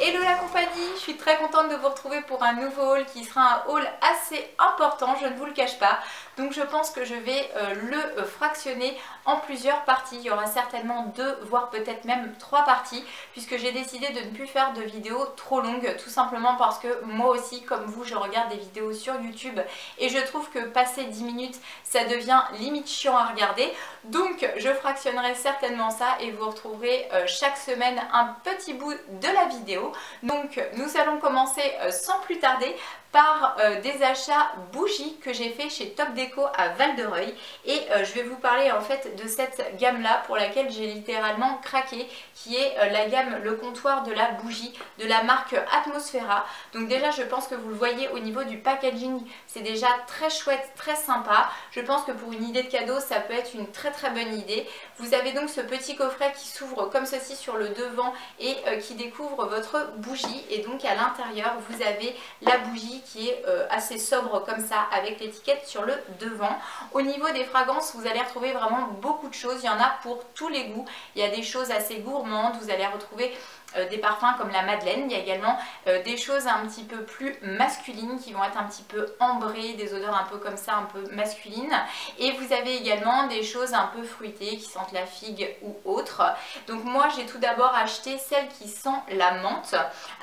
Hello la compagnie, je suis très contente de vous retrouver pour un nouveau haul qui sera un haul assez important, je ne vous le cache pas. Donc je pense que je vais le fractionner en plusieurs parties. Il y aura certainement 2 voire peut-être même 3 parties, puisque j'ai décidé de ne plus faire de vidéos trop longues, tout simplement parce que moi aussi comme vous je regarde des vidéos sur YouTube et je trouve que passer 10 minutes ça devient limite chiant à regarder. Donc je fractionnerai certainement ça et vous retrouverez chaque semaine un petit bout de la vidéo. Donc nous allons commencer sans plus tarder par des achats bougies que j'ai fait chez Top Déco à Val-de-Reuil et je vais vous parler en fait de cette gamme là pour laquelle j'ai littéralement craqué, qui est la gamme Le Comptoir de la bougie de la marque Atmosfera. Donc déjà je pense que vous le voyez au niveau du packaging, c'est déjà très chouette, très sympa. Je pense que pour une idée de cadeau ça peut être une très bonne idée. Vous avez donc ce petit coffret qui s'ouvre comme ceci sur le devant et qui découvre votre bougie, et donc à l'intérieur vous avez la bougie qui est assez sobre comme ça avec l'étiquette sur le devant. Au niveau des fragrances vous allez retrouver vraiment beaucoup de choses, il y en a pour tous les goûts. Il y a des choses assez gourmandes, vous allez retrouver des parfums comme la Madeleine. Il y a également des choses un petit peu plus masculines qui vont être un petit peu ambrées, des odeurs un peu comme ça, un peu masculines. Et vous avez également des choses un peu fruitées qui sentent la figue ou autre. Donc moi j'ai tout d'abord acheté celles qui sentent la menthe.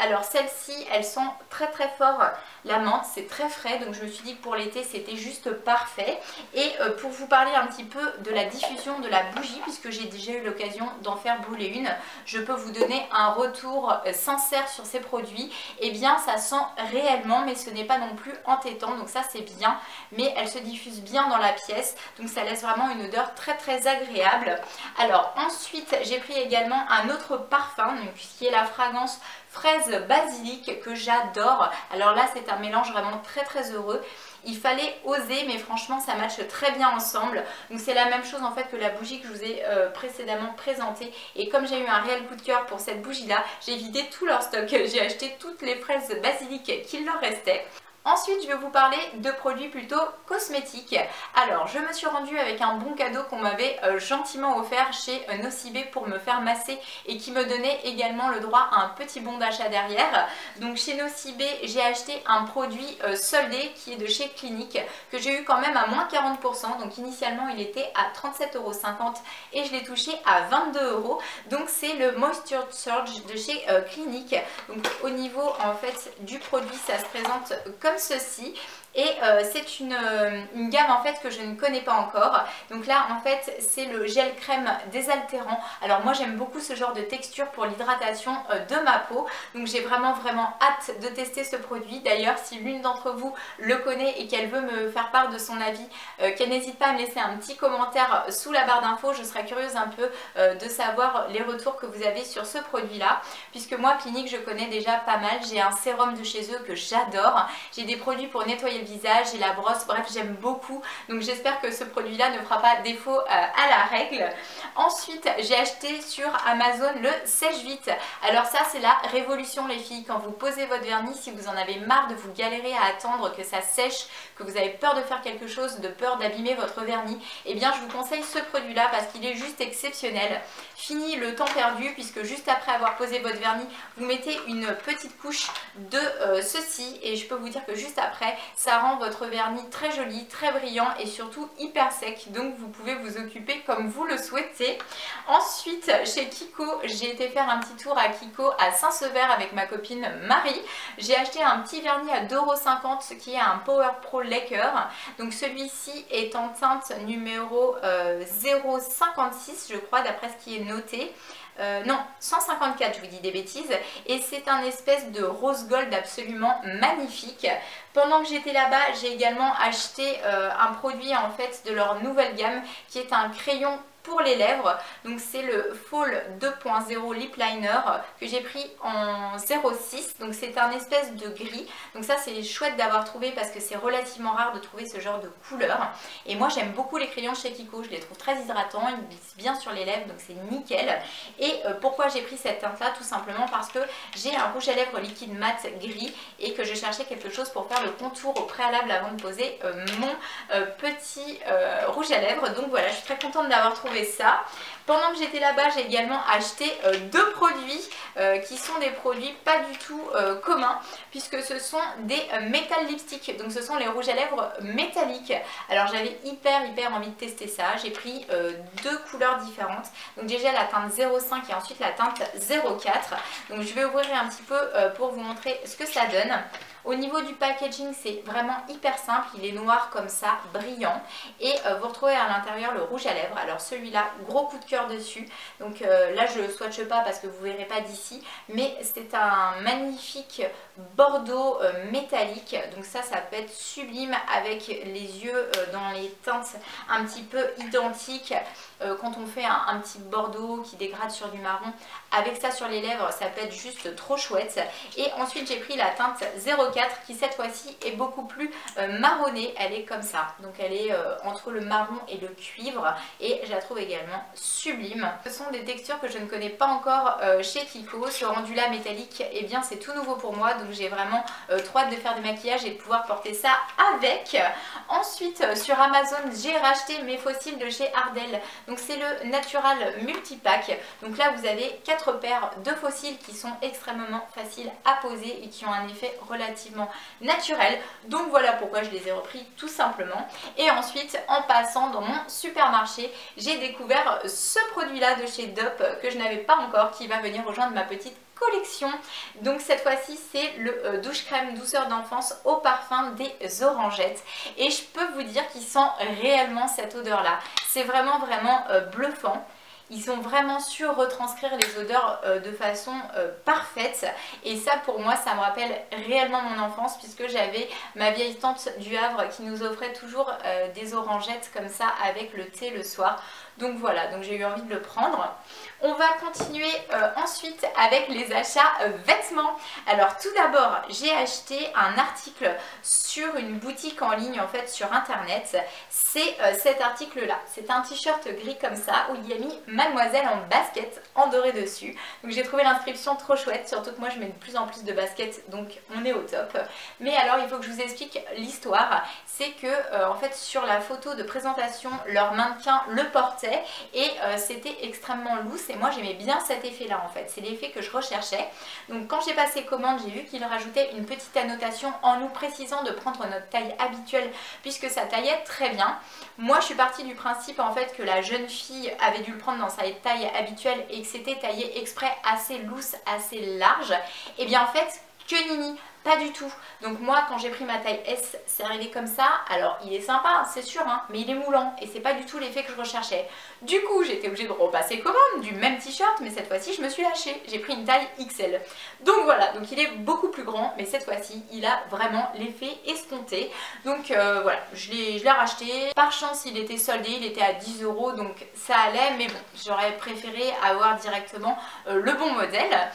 Alors celles-ci elles sont très fort la menthe, c'est très frais, donc je me suis dit que pour l'été c'était juste parfait. Et pour vous parler un petit peu de la diffusion de la bougie, puisque j'ai déjà eu l'occasion d'en faire brûler une, je peux vous donner un retour sincère sur ces produits. Et bien ça sent réellement, mais ce n'est pas non plus entêtant, donc ça c'est bien, mais elle se diffuse bien dans la pièce, donc ça laisse vraiment une odeur très agréable. Alors ensuite j'ai pris également un autre parfum, donc, qui est la fragrance fraise basilic que j'adore. Alors là c'est un mélange vraiment très heureux. Il fallait oser, mais franchement ça matche très bien ensemble. Donc c'est la même chose en fait que la bougie que je vous ai précédemment présentée. Et comme j'ai eu un réel coup de cœur pour cette bougie là, j'ai vidé tout leur stock. J'ai acheté toutes les fraises basilic qu'il leur restait. Ensuite, je vais vous parler de produits plutôt cosmétiques. Alors, je me suis rendue avec un bon cadeau qu'on m'avait gentiment offert chez Nocibé pour me faire masser et qui me donnait également le droit à un petit bon d'achat derrière. Donc chez Nocibé, j'ai acheté un produit soldé qui est de chez Clinique, que j'ai eu quand même à moins 40%. Donc initialement, il était à 37,50 € et je l'ai touché à 22 €. Donc c'est le Moisture Surge de chez Clinique. Donc au niveau en fait du produit, ça se présente comme ceci. Et c'est une gamme en fait que je ne connais pas encore. Donc là en fait c'est le gel crème désaltérant. Alors moi j'aime beaucoup ce genre de texture pour l'hydratation de ma peau. Donc j'ai vraiment hâte de tester ce produit. D'ailleurs si l'une d'entre vous le connaît et qu'elle veut me faire part de son avis, qu'elle n'hésite pas à me laisser un petit commentaire sous la barre d'infos. Je serais curieuse un peu de savoir les retours que vous avez sur ce produit là. Puisque moi Clinique je connais déjà pas mal. J'ai un sérum de chez eux que j'adore. J'ai des produits pour nettoyer le visage et la brosse, bref j'aime beaucoup, donc j'espère que ce produit là ne fera pas défaut à la règle. Ensuite j'ai acheté sur Amazon le sèche-vite. Alors ça c'est la révolution les filles, quand vous posez votre vernis, si vous en avez marre de vous galérer à attendre que ça sèche, que vous avez peur de faire quelque chose, de peur d'abîmer votre vernis, et bien je vous conseille ce produit là parce qu'il est juste exceptionnel. Fini le temps perdu, puisque juste après avoir posé votre vernis vous mettez une petite couche de ceci et je peux vous dire que juste après ça rend votre vernis très joli, très brillant et surtout hyper sec, donc vous pouvez vous occuper comme vous le souhaitez. Ensuite chez Kiko, j'ai été faire un petit tour à Kiko à Saint-Sever avec ma copine Marie. J'ai acheté un petit vernis à 2,50 € qui est un Power Pro Lacquer. Donc celui-ci est en teinte numéro 056 je crois, d'après ce qui est noté. Non, 154, je vous dis des bêtises, et c'est un espèce de rose gold absolument magnifique. Pendant que j'étais là-bas, j'ai également acheté un produit en fait de leur nouvelle gamme qui est un crayon pour les lèvres. Donc c'est le Fall 2.0 Lip Liner que j'ai pris en 06. Donc c'est un espèce de gris. Donc ça c'est chouette d'avoir trouvé parce que c'est relativement rare de trouver ce genre de couleur. Et moi j'aime beaucoup les crayons chez Kiko. Je les trouve très hydratants, ils glissent bien sur les lèvres, donc c'est nickel. Et pourquoi j'ai pris cette teinte là? Tout simplement parce que j'ai un rouge à lèvres liquide mat gris et que je cherchais quelque chose pour faire le contour au préalable avant de poser mon petit rouge à lèvres. Donc voilà, je suis très contente d'avoir trouvé ça. Pendant que j'étais là-bas, j'ai également acheté deux produits qui sont des produits pas du tout communs, puisque ce sont des Metal Lipstick. Donc ce sont les rouges à lèvres métalliques. Alors j'avais hyper envie de tester ça. J'ai pris deux couleurs différentes. Donc déjà la teinte 05 et ensuite la teinte 04. Donc je vais ouvrir un petit peu pour vous montrer ce que ça donne. Au niveau du packaging, c'est vraiment hyper simple, il est noir comme ça, brillant, et vous retrouvez à l'intérieur le rouge à lèvres. Alors celui-là, gros coup de cœur dessus, donc là je ne le swatche pas parce que vous ne verrez pas d'ici, mais c'est un magnifique bordeaux métallique, donc ça peut être sublime avec les yeux dans les teintes un petit peu identiques. Quand on fait un petit bordeaux qui dégrade sur du marron, avec ça sur les lèvres, ça peut être juste trop chouette. Et ensuite j'ai pris la teinte 04 qui cette fois-ci est beaucoup plus marronnée, elle est comme ça, donc elle est entre le marron et le cuivre, et je la trouve également sublime. Ce sont des textures que je ne connais pas encore chez Kiko. Ce rendu-là métallique, eh bien c'est tout nouveau pour moi, donc j'ai vraiment trop hâte de faire des maquillages et de pouvoir porter ça avec. Ensuite sur Amazon j'ai racheté mes fossiles de chez Ardell. Donc c'est le Natural Multipack. Donc là vous avez 4 paires de fossiles qui sont extrêmement faciles à poser et qui ont un effet relativement naturel. Donc voilà pourquoi je les ai repris tout simplement. Et ensuite en passant dans mon supermarché, j'ai découvert ce produit là de chez Dop que je n'avais pas encore, qui va venir rejoindre ma petite collection. Donc cette fois-ci c'est le douche crème douceur d'enfance au parfum des orangettes, et je peux vous dire qu'il sent réellement cette odeur là. C'est vraiment bluffant. Ils ont vraiment su retranscrire les odeurs de façon parfaite, et ça pour moi ça me rappelle réellement mon enfance, puisque j'avais ma vieille tante du Havre qui nous offrait toujours des orangettes comme ça avec le thé le soir. Donc voilà, donc j'ai eu envie de le prendre. On va continuer ensuite avec les achats vêtements. Alors tout d'abord, j'ai acheté un article sur une boutique en ligne en fait sur internet. C'est cet article là. C'est un t-shirt gris comme ça où il y a mis Mademoiselle en basket en doré dessus. Donc j'ai trouvé l'inscription trop chouette, surtout que moi je mets de plus en plus de baskets, donc on est au top. Mais alors il faut que je vous explique l'histoire. C'est que en fait sur la photo de présentation, leur mannequin le portait et c'était extrêmement loose, et moi j'aimais bien cet effet là en fait, c'est l'effet que je recherchais. Donc quand j'ai passé commande, j'ai vu qu'il rajoutait une petite annotation en nous précisant de prendre notre taille habituelle, puisque ça taillait très bien. Moi je suis partie du principe en fait que la jeune fille avait dû le prendre dans sa taille habituelle et que c'était taillé exprès assez loose, assez large. Et bien en fait que nini, pas du tout. Donc moi quand j'ai pris ma taille S, c'est arrivé comme ça. Alors il est sympa, c'est sûr, hein, mais il est moulant et c'est pas du tout l'effet que je recherchais. Du coup j'étais obligée de repasser commande du même t-shirt, mais cette fois-ci je me suis lâchée. J'ai pris une taille XL. Donc voilà, donc il est beaucoup plus grand, mais cette fois-ci il a vraiment l'effet escompté. Donc voilà, je l'ai racheté. Par chance il était soldé, il était à 10 €, donc ça allait, mais bon, j'aurais préféré avoir directement le bon modèle.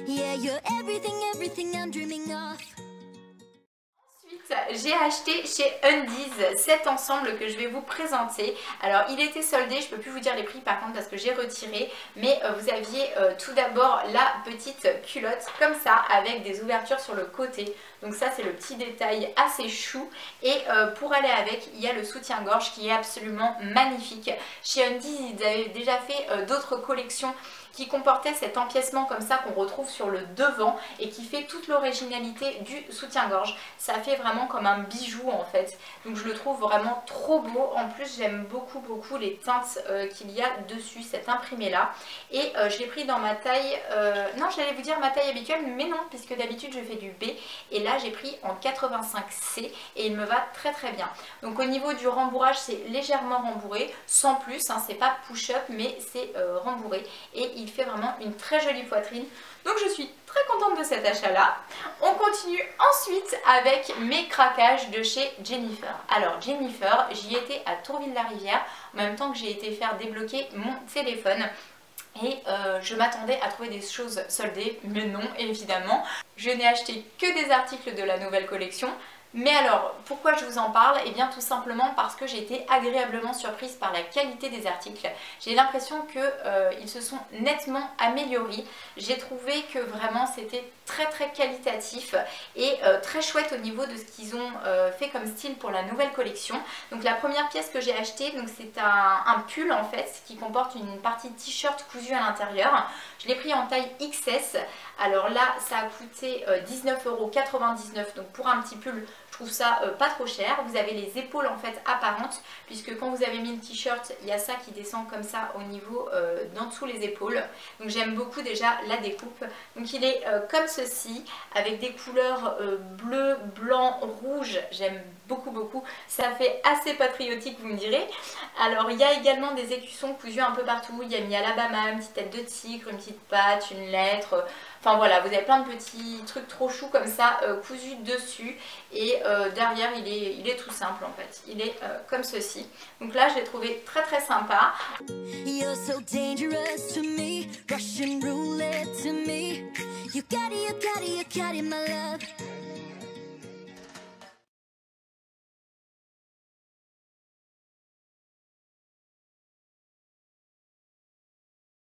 Yeah, you're everything I'm dreaming of. Ensuite, j'ai acheté chez Undies cet ensemble que je vais vous présenter. Alors, il était soldé, je ne peux plus vous dire les prix par contre parce que j'ai retiré. Mais vous aviez tout d'abord la petite culotte comme ça avec des ouvertures sur le côté. Donc ça c'est le petit détail assez chou. Et pour aller avec, il y a le soutien-gorge qui est absolument magnifique. Chez Undies, ils avaient déjà fait d'autres collections qui comportait cet empiècement comme ça qu'on retrouve sur le devant et qui fait toute l'originalité du soutien-gorge. Ça fait vraiment comme un bijou en fait. Donc je le trouve vraiment trop beau. En plus j'aime beaucoup les teintes qu'il y a dessus, cet imprimé là. Et je l'ai pris dans ma taille, non j'allais vous dire ma taille habituelle, mais non, puisque d'habitude je fais du B. Et là j'ai pris en 85C et il me va très bien. Donc au niveau du rembourrage, c'est légèrement rembourré, sans plus, hein, c'est pas push-up mais c'est rembourré. Et il fait vraiment une très jolie poitrine. Donc je suis très contente de cet achat là. On continue ensuite avec mes craquages de chez Jennifer. Alors Jennifer, j'y étais à Tourville-la-Rivière en même temps que j'ai été faire débloquer mon téléphone. Et je m'attendais à trouver des choses soldées, mais non évidemment. Je n'ai acheté que des articles de la nouvelle collection. Mais alors, pourquoi je vous en parle? Eh bien tout simplement parce que j'ai été agréablement surprise par la qualité des articles. J'ai l'impression qu'ils se sont nettement améliorés. J'ai trouvé que vraiment c'était très qualitatif et très chouette au niveau de ce qu'ils ont fait comme style pour la nouvelle collection. Donc la première pièce que j'ai achetée, c'est un pull en fait qui comporte une partie t-shirt cousu à l'intérieur. Je l'ai pris en taille XS. Alors là ça a coûté 19,99 €, donc pour un petit pull je trouve ça pas trop cher. Vous avez les épaules en fait apparentes, puisque quand vous avez mis le t-shirt, il y a ça qui descend comme ça au niveau d'en dessous les épaules. Donc j'aime beaucoup déjà la découpe. Donc il est comme ceci, avec des couleurs bleu, blanc, rouge. J'aime beaucoup. Ça fait assez patriotique, vous me direz. Alors il y a également des écussons cousus un peu partout. Il y a mis Alabama, une petite tête de tigre, une petite patte, une lettre. Enfin voilà, vous avez plein de petits trucs trop choux comme ça cousus dessus. Et derrière il est tout simple en fait. Il est comme ceci. Donc là je l'ai trouvé très sympa. You're so dangerous to me, Russian roulette to me. You got it, my love.